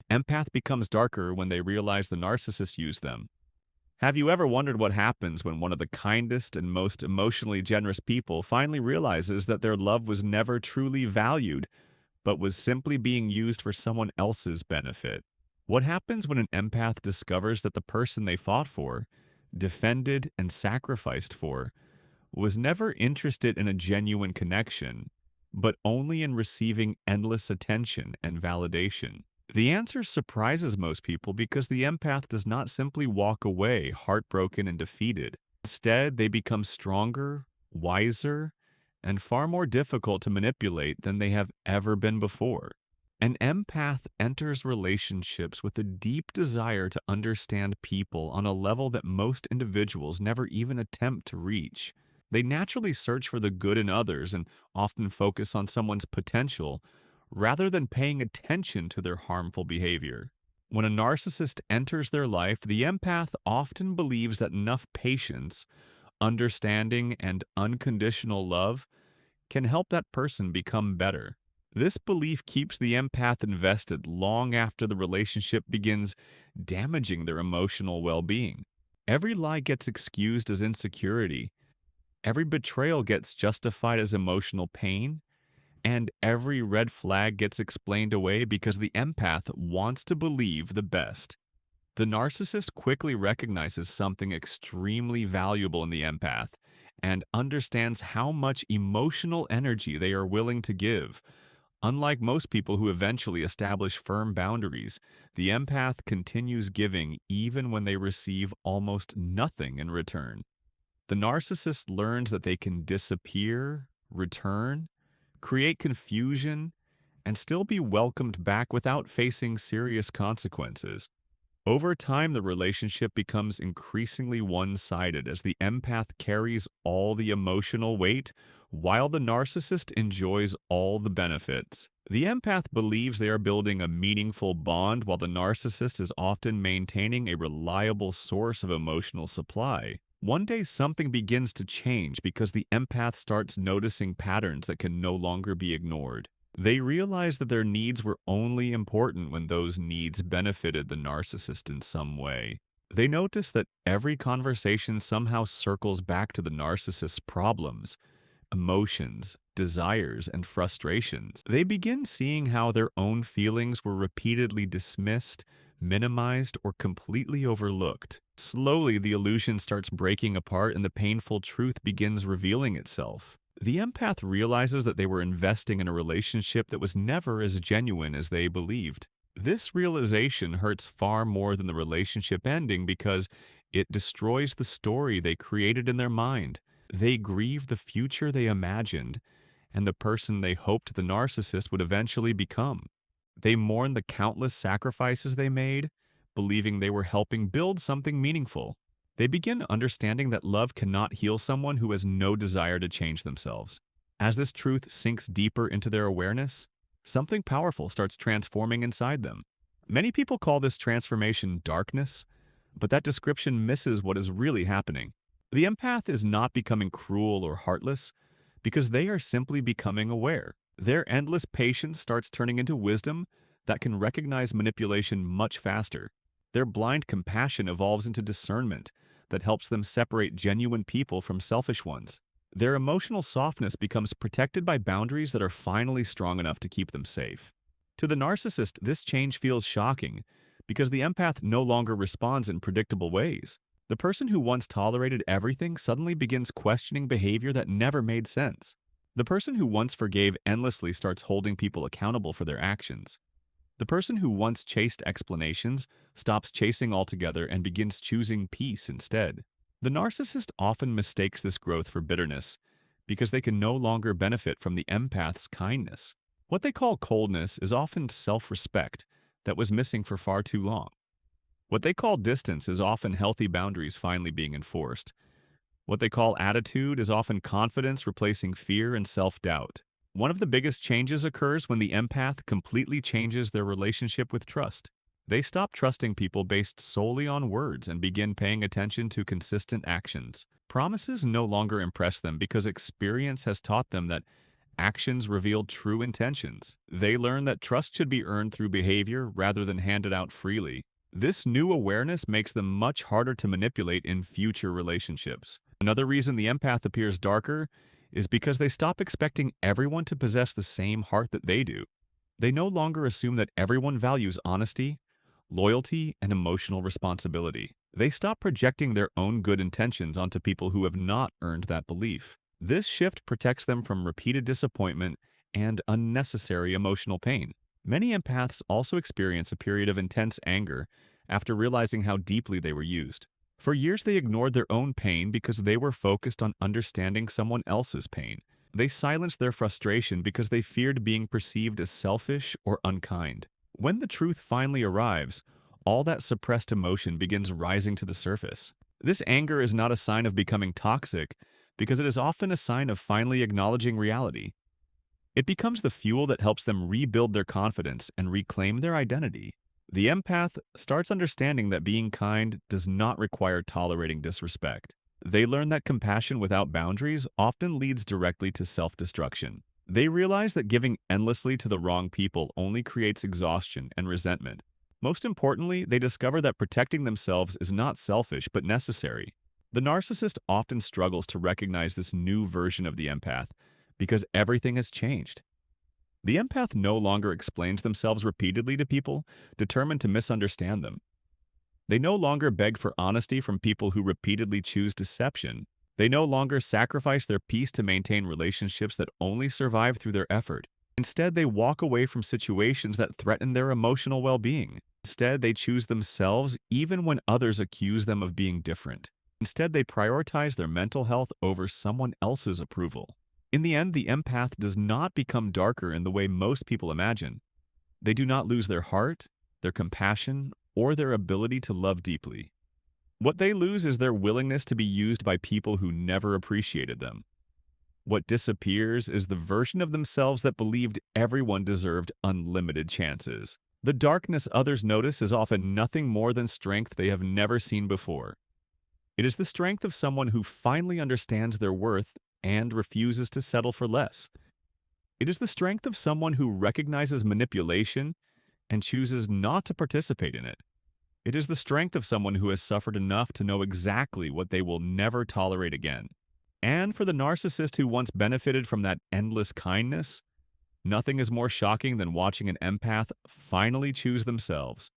Empath becomes darker when they realize the narcissist used them. Have you ever wondered what happens when one of the kindest and most emotionally generous people finally realizes that their love was never truly valued, but was simply being used for someone else's benefit? What happens when an empath discovers that the person they fought for, defended, and sacrificed for was never interested in a genuine connection, but only in receiving endless attention and validation? The answer surprises most people because the empath does not simply walk away heartbroken and defeated. Instead, they become stronger, wiser, and far more difficult to manipulate than they have ever been before. An empath enters relationships with a deep desire to understand people on a level that most individuals never even attempt to reach. They naturally search for the good in others and often focus on someone's potential rather than paying attention to their harmful behavior. When a narcissist enters their life, the empath often believes that enough patience, understanding, and unconditional love can help that person become better. This belief keeps the empath invested long after the relationship begins damaging their emotional well being. Every lie gets excused as insecurity, every betrayal gets justified as emotional pain, and every red flag gets explained away because the empath wants to believe the best. The narcissist quickly recognizes something extremely valuable in the empath and understands how much emotional energy they are willing to give. Unlike most people who eventually establish firm boundaries, the empath continues giving even when they receive almost nothing in return. The narcissist learns that they can disappear, return, create confusion, and still be welcomed back without facing serious consequences. Over time, the relationship becomes increasingly one-sided as the empath carries all the emotional weight while the narcissist enjoys all the benefits. The empath believes they are building a meaningful bond while the narcissist is often maintaining a reliable source of emotional supply. One day, something begins to change because the empath starts noticing patterns that can no longer be ignored. They realize that their needs were only important when those needs benefited the narcissist in some way. They notice that every conversation somehow circles back to the narcissist's problems, emotions, desires, and frustrations. They begin seeing how their own feelings were repeatedly dismissed, minimized, or completely overlooked. Slowly, the illusion starts breaking apart and the painful truth begins revealing itself. The empath realizes that they were investing in a relationship that was never as genuine as they believed. This realization hurts far more than the relationship ending because it destroys the story they created in their mind. They grieve the future they imagined and the person they hoped the narcissist would eventually become. They mourn the countless sacrifices they made, believing they were helping build something meaningful. They begin understanding that love cannot heal someone who has no desire to change themselves. As this truth sinks deeper into their awareness, something powerful starts transforming inside them. Many people call this transformation darkness, but that description misses what is really happening. The empath is not becoming cruel or heartless because they are simply becoming aware. Their endless patience starts turning into wisdom that can recognize manipulation much faster. Their blind compassion evolves into discernment that helps them separate genuine people from selfish ones. Their emotional softness becomes protected by boundaries that are finally strong enough to keep them safe. To the narcissist, this change feels shocking because the empath no longer responds in predictable ways. The person who once tolerated everything suddenly begins questioning behavior that never made sense. The person who once forgave endlessly starts holding people accountable for their actions. The person who once chased explanations stops chasing altogether and begins choosing peace instead. The narcissist often mistakes this growth for bitterness because they can no longer benefit from the empath's kindness. What they call coldness is often self-respect that was missing for far too long. What they call distance is often healthy boundaries finally being enforced. What they call attitude is often confidence replacing fear and self-doubt. One of the biggest changes occurs when the empath completely changes their relationship with trust. They stop trusting people based solely on words and begin paying attention to consistent actions. Promises no longer impress them because experience has taught them that actions reveal true intentions. They learn that trust should be earned through behavior rather than handed out freely. This new awareness makes them much harder to manipulate in future relationships. Another reason the empath appears darker is because they stop expecting everyone to possess the same heart that they do. They no longer assume that everyone values honesty, loyalty, and emotional responsibility. They stop projecting their own good intentions onto people who have not earned that belief. This shift protects them from repeated disappointment and unnecessary emotional pain. Many empaths also experience a period of intense anger after realizing how deeply they were used. For years, they ignored their own pain because they were focused on understanding someone else's pain. They silenced their frustration because they feared being perceived as selfish or unkind. When the truth finally arrives, all that suppressed emotion begins rising to the surface. This anger is not a sign of becoming toxic because it is often a sign of finally acknowledging reality. It becomes the fuel that helps them rebuild their confidence and reclaim their identity. The empath starts understanding that being kind does not require tolerating disrespect. They learn that compassion without boundaries often leads directly to self-destruction. They realize that giving endlessly to the wrong people only creates exhaustion and resentment. Most importantly, they discover that protecting themselves is not selfish but necessary. The narcissist often struggles to recognize this new version of the empath because everything has changed. The empath no longer explains themselves repeatedly to people determined to misunderstand them. They no longer beg for honesty from people who repeatedly choose deception. They no longer sacrifice their peace to maintain relationships that only survive through their effort. Instead, they walk away from situations that threaten their emotional well-being. Instead, they choose themselves even when others accuse them of being different. Instead, they prioritize their mental health over someone else's approval. In the end, the empath does not become darker in the way most people imagine. They do not lose their heart, their compassion, or their ability to love deeply. What they lose is their willingness to be used by people who never appreciated them. What disappears is the version of themselves that believed everyone deserved unlimited chances. The darkness others notice is often nothing more than strength they have never seen before. It is the strength of someone who finally understands their worth and refuses to settle for less. It is the strength of someone who recognizes manipulation and chooses not to participate in it. It is the strength of someone who has suffered enough to know exactly what they will never tolerate again. And for the narcissist who once benefited from that endless kindness, nothing is more shocking than watching an empath finally choose themselves.